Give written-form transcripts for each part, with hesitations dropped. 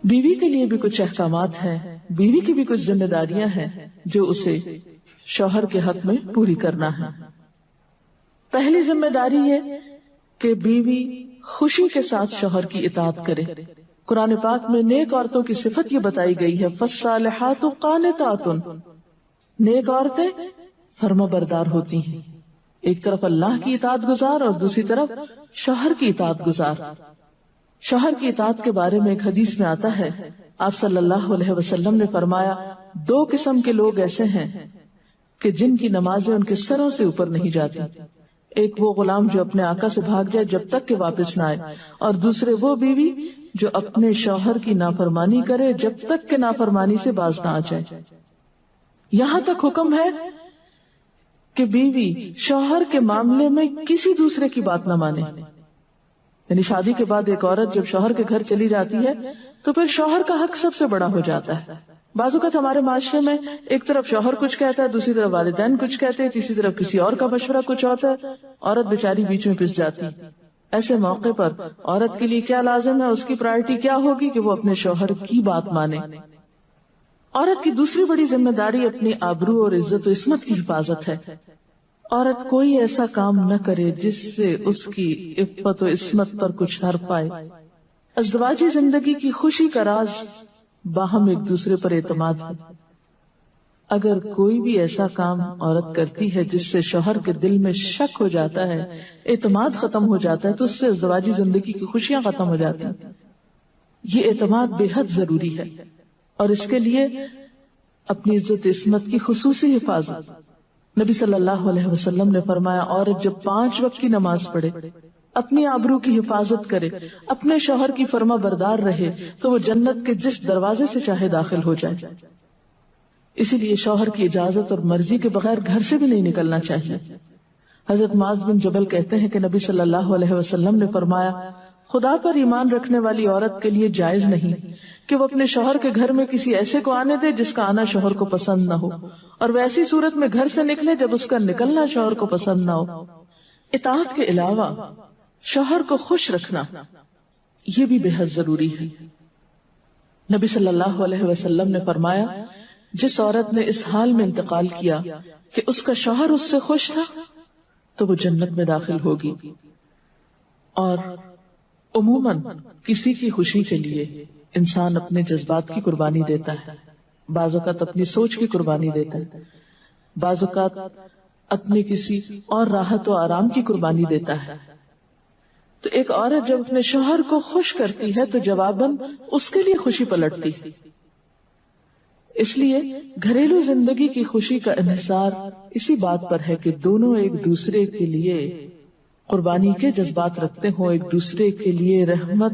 بیوی کے لیے بھی کچھ احکامات ہیں، بیوی کی بھی کچھ ذمہ داریاں ہیں جو اسے شوہر کے حق میں پوری کرنا ہے۔ پہلی ذمہ داری یہ کہ بیوی خوشی کے ساتھ شوہر کی اطاعت کرے۔ قرآن پاک میں نیک عورتوں کی صفت یہ بتائی گئی ہے، فالصالحات قانتات، نیک عورتیں فرما بردار ہوتی ہیں، ایک طرف اللہ کی اطاعت گزار اور دوسری طرف شوہر کی اطاعت گزار۔ شوہر کی اطاعت کے بارے میں ایک حدیث میں آتا ہے، آپ صلی اللہ علیہ وسلم نے فرمایا، دو قسم کے لوگ ایسے ہیں کہ جن کی نمازیں ان کے سروں سے اوپر نہیں جاتی، ایک وہ غلام جو اپنے آقا سے بھاگ جائے جب تک کہ واپس نہ آئے، اور دوسرے وہ بیوی جو اپنے شوہر کی نافرمانی کرے جب تک کہ نافرمانی سے باز نہ آ جائے۔ یہاں تک حکم ہے کہ بیوی شوہر کے معاملے میں کسی دوسرے کی بات نہ مانے، یعنی شادی کے بعد ایک عورت جب شوہر کے گھر چلی جاتی ہے تو پھر شوہر کا حق سب سے بڑا ہو جاتا ہے۔ بعض اوقات ہمارے معاشرے میں ایک طرف شوہر کچھ کہتا ہے، دوسری طرف والدین کچھ کہتے ہیں، تیسری طرف کسی اور کا مشورہ کچھ ہوتا ہے، عورت بیچاری بیچ میں پس جاتی۔ ایسے موقع پر عورت کے لیے کیا لازم ہے، اس کی پرائرٹی کیا ہوگی کہ وہ اپنے شوہر کی بات مانے۔ عورت کی دوسری بڑی ذمہ داری اپنی آبرو اور عزت و عصمت کی حفاظت ہے۔ عورت کوئی ایسا کام نہ کرے جس سے اس کی عفت و عصمت پر کچھ حرف آئے۔ ازدواجی زندگی کی خوشی کا راز باہم ایک دوسرے پر اعتماد ہے۔ اگر کوئی بھی ایسا کام عورت کرتی ہے جس سے شوہر کے دل میں شک ہو جاتا ہے، اعتماد ختم ہو جاتا ہے، تو اس سے ازدواجی زندگی کی خوشیاں ختم ہو جاتی ہیں۔ یہ اعتماد بے حد ضروری ہے، اور اس کے لیے اپنی عزت عصمت کی خصوصی حفاظت۔ نبی صلی اللہ علیہ وسلم نے فرمایا، عورت جب 5 وقت کی نماز پڑھے، اپنی آبرو کی حفاظت کرے، اپنے شوہر کی فرما بردار رہے، تو وہ جنت کے جس دروازے سے چاہے داخل ہو جائے۔ اسی لیے شوہر کی اجازت اور مرضی کے بغیر گھر سے بھی نہیں نکلنا چاہیے۔ حضرت معاذ بن جبل کہتے ہیں کہ نبی صلی اللہ علیہ وسلم نے فرمایا، خدا پر ایمان رکھنے والی عورت کے لیے جائز نہیں کہ وہ اپنے شوہر کے گھر میں کسی ایسے کو آنے دے جس کا آنا شوہر کو پسند نہ ہو، اور وہ ایسی صورت میں گھر سے نکلے جب اس کا نکلنا شوہر کو پسند نہ ہو۔ اطاعت کے علاوہ شوہر کو خوش رکھنا یہ بھی بے حد ضروری ہے۔ نبی صلی اللہ علیہ وسلم نے فرمایا، جس عورت نے اس حال میں انتقال کیا کہ اس کا شوہر اس سے خوش تھا تو وہ جنت میں داخل ہوگی۔ اور عموماً کسی کی خوشی کے لیے انسان اپنے جذبات کی قربانی دیتا ہے، بعض اوقات اپنی سوچ کی قربانی دیتا ہے، بعض اوقات اپنے کسی اور راحت و آرام کی قربانی دیتا ہے۔ تو ایک عورت جب اپنے شوہر کو خوش کرتی ہے تو جواباً اس کے لیے خوشی پلٹتی۔ اس لیے گھریلو زندگی کی خوشی کا انحصار اسی بات پر ہے کہ دونوں ایک دوسرے کے لیے قربانی کے جذبات رکھتے ہوں، ایک دوسرے کے لیے رحمت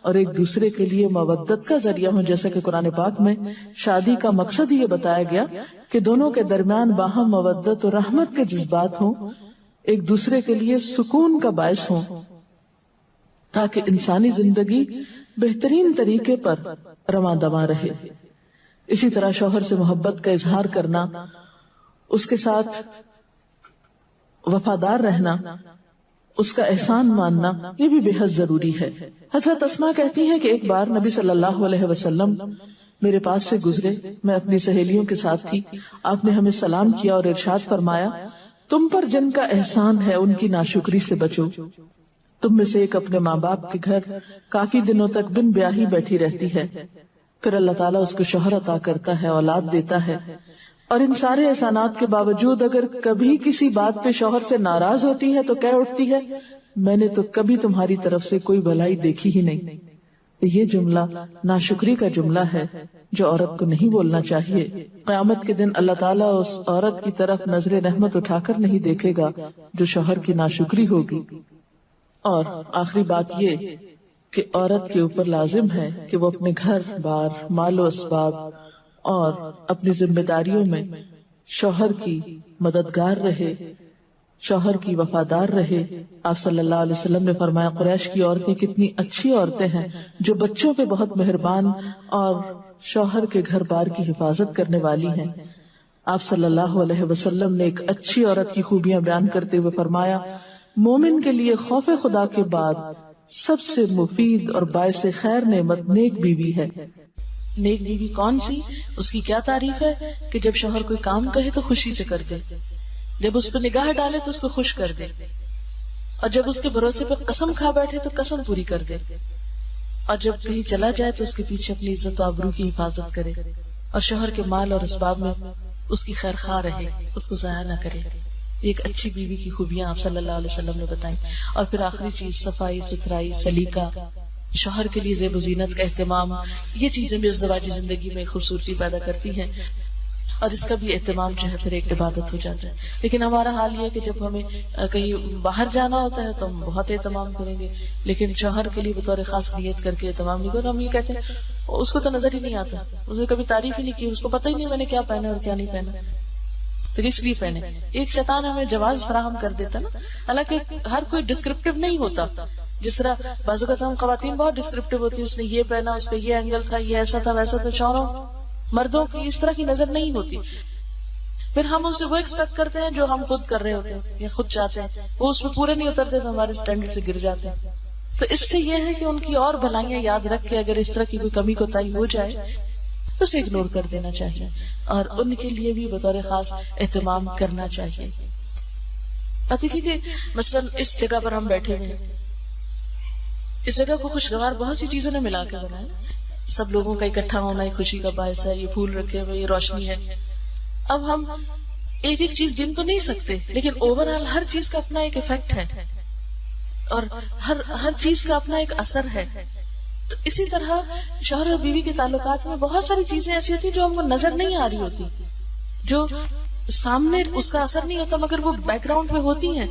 اور ایک دوسرے کے لیے مودت کا ذریعہ ہوں، جیسا کہ قرآن پاک میں شادی کا مقصد یہ بتایا گیا کہ دونوں کے درمیان باہم مودت اور رحمت کے جذبات ہوں، ایک دوسرے کے لیے سکون کا باعث ہوں، تاکہ انسانی زندگی بہترین طریقے پر رواں دواں رہے۔ اسی طرح شوہر سے محبت کا اظہار کرنا، اس کے ساتھ وفادار رہنا، اس کا احسان ماننا، یہ بھی بے حد ضروری ہے۔ حضرت اسماء کہتی ہیں کہ ایک بار نبی صلی اللہ علیہ وسلم میرے پاس سے گزرے، میں اپنی سہیلیوں کے ساتھ تھی، آپ نے ہمیں سلام کیا اور ارشاد فرمایا، تم پر جن کا احسان ہے ان کی ناشکری سے بچو۔ تم میں سے ایک اپنے ماں باپ کے گھر کافی دنوں تک بن بیاہی بیٹھی رہتی ہے، پھر اللہ تعالیٰ اس کو شوہر عطا کرتا ہے، اولاد دیتا ہے، اور ان سارے احسانات کے باوجود اگر کبھی کسی بات پہ شوہر سے ناراض ہوتی ہے تو کہہ اٹھتی ہے، میں نے تو کبھی تمہاری طرف سے کوئی بھلائی دیکھی ہی نہیں۔ یہ جملہ ناشکری کا جملہ ہے جو عورت کو نہیں بولنا چاہیے۔ قیامت کے دن اللہ تعالیٰ اس عورت کی طرف نظر رحمت اٹھا کر نہیں دیکھے گا جو شوہر کی ناشکری ہوگی۔ اور آخری بات یہ کہ عورت کے اوپر لازم ہے کہ وہ اپنے گھر بار، مال و اسباب اور اپنی ذمہ داریوں میں شوہر کی مددگار رہے، شوہر کی وفادار رہے۔ آپ صلی اللہ علیہ وسلم نے فرمایا، قریش کی عورتیں کتنی اچھی عورتیں ہیں جو بچوں پہ بہت مہربان اور شوہر کے گھر بار کی حفاظت کرنے والی ہیں۔ آپ صلی اللہ علیہ وسلم نے ایک اچھی عورت کی خوبیاں بیان کرتے ہوئے فرمایا، مومن کے لیے خوف خدا کے بعد سب سے مفید اور باعث خیر نعمت نیک بیوی ہے۔ نیک بیوی کون سی؟ اس کی کیا تعریف ہے کہ جب شوہر کوئی کام کہے تو خوشی سے کر دے، جب اس پہ نگاہ ڈالے تو اس کو خوش کر دے، اور جب اس کے بھروسے پہ قسم کھا بیٹھے تو قسم پوری کر دے، اور جب کہیں چلا جائے تو اس کے پیچھے اپنی عزت و آبرو کی حفاظت کرے، اور شوہر کے مال اور اسباب میں اس کی خیر خواہ رہے، اس کو ضائع نہ کرے۔ ایک اچھی بیوی کی خوبیاں آپ صلی اللہ علیہ وسلم نے بتائیں۔ اور پھر آخری چیز صفائی ستھرائی، سلیقہ، شوہر کے لیے زیب و زینت کا اہتمام، یہ چیزیں بھی ازدواجی زندگی میں خوبصورتی پیدا کرتی ہیں، اور اس کا بھی اہتمام جو ہے پھر ایک عبادت ہو جاتا ہے۔ لیکن ہمارا حال یہ ہے کہ جب ہمیں کہیں باہر جانا ہوتا ہے تو ہم بہت اہتمام کریں گے، لیکن شوہر کے لیے بطور خاص نیت کر کے اہتمام نہیں کریں۔ ہم یہ کہتے ہیں اس کو تو نظر ہی نہیں آتا، اس نے کبھی تعریف ہی نہیں کی، اس کو پتہ ہی نہیں میں نے کیا پہنا اور کیا نہیں پہنا، تو کس لیے پہنے؟ ایک شیطان ہمیں جواز فراہم کر دیتا نا، حالانکہ ہر کوئی ڈسکرپٹیو نہیں ہوتا۔ جس طرح بعض اوقات ہم خواتین بہت ڈسکرپٹیو ہوتی ہے، اس نے یہ پہنا، اس کا یہ اینگل تھا، یہ ایسا تھا ویسا تھا، شوہروں مردوں کی اس طرح کی نظر نہیں ہوتی۔ پھر ہم اس سے وہ ایکسپیکٹ کرتے ہیں جو ہم خود کر رہے ہوتے ہیں یا خود چاہتے ہیں، وہ اس میں پورے نہیں اترتے تو ہمارے اسٹینڈرڈ سے گر جاتے ہیں۔ تو اس سے یہ ہے کہ ان کی اور بھلائیاں یاد رکھ کے اگر اس طرح کی کوئی کمی کوتاہی ہو جائے تو اسے اگنور کر دینا چاہیے، اور ان کے لیے بھی بطور خاص اہتمام کرنا چاہیے۔ اب دیکھیے کہ مثلا اس جگہ پر ہم بیٹھے ہوئے ہیں، اس جگہ کو خوشگوار بہت سی چیزوں نے ملا کے بنایا، سب لوگوں کا اکٹھا ہونا ایک خوشی کا باعث ہے، یہ پھول رکھے ہوئے، یہ روشنی ہے۔ اب ہم ایک ایک چیز گن تو نہیں سکتے، لیکن اوور آل ہر چیز کا اپنا ایک ایفیکٹ ہے، اور ہر چیز کا اپنا ایک اثر ہے۔ تو اسی طرح شوہر اور بیوی کے تعلقات میں بہت ساری چیزیں ایسی ہوتی جو ہم کو نظر نہیں آ رہی ہوتی، جو سامنے اس کا اثر نہیں ہوتا مگر وہ بیک گراؤنڈ میں ہوتی ہیں،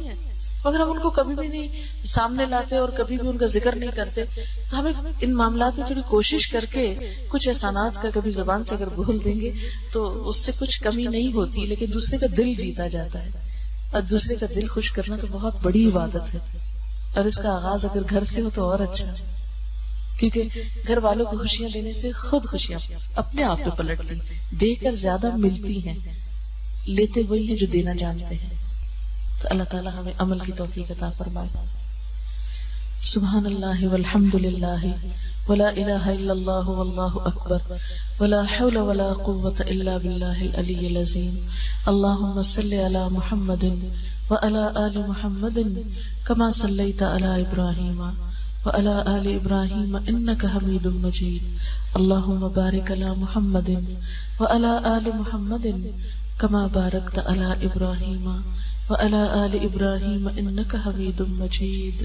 مگر ہم ان کو کبھی بھی نہیں سامنے لاتے اور کبھی بھی ان کا ذکر نہیں کرتے۔ تو ہمیں ان معاملات میں تھوڑی کوشش کر کے کچھ احسانات کا کبھی زبان سے اگر بول دیں گے تو اس سے کچھ کمی نہیں ہوتی، لیکن دوسرے کا دل جیتا جاتا ہے، اور دوسرے کا دل خوش کرنا تو بہت بڑی عبادت ہے، اور اس کا آغاز اگر گھر سے ہو تو اور اچھا، کیونکہ گھر والوں کو خوشیاں دینے سے خود خوشیاں اپنے آپ پہ پلٹتی، دے کر زیادہ ملتی ہیں، لیتے وہی ہیں جو دینا جانتے ہیں۔ تو اللہ تعالیٰ ہمیں عمل کی توفیق عطا فرمائے۔ سبحان اللہ والحمد للہ ولا الہ الا اللہ واللہ اکبر ولا حول ولا قوة الا باللہ العلی العظیم۔ اللہم صلی علی محمد وعلی آل محمد کما صلیت علی ابراہیم وعلى آل إبراهيم إنك حميد مجيد۔ اللهم بارك على محمد وعلى آل محمد كما باركت على إبراهيم وعلى آل إبراهيم إنك حميد مجيد۔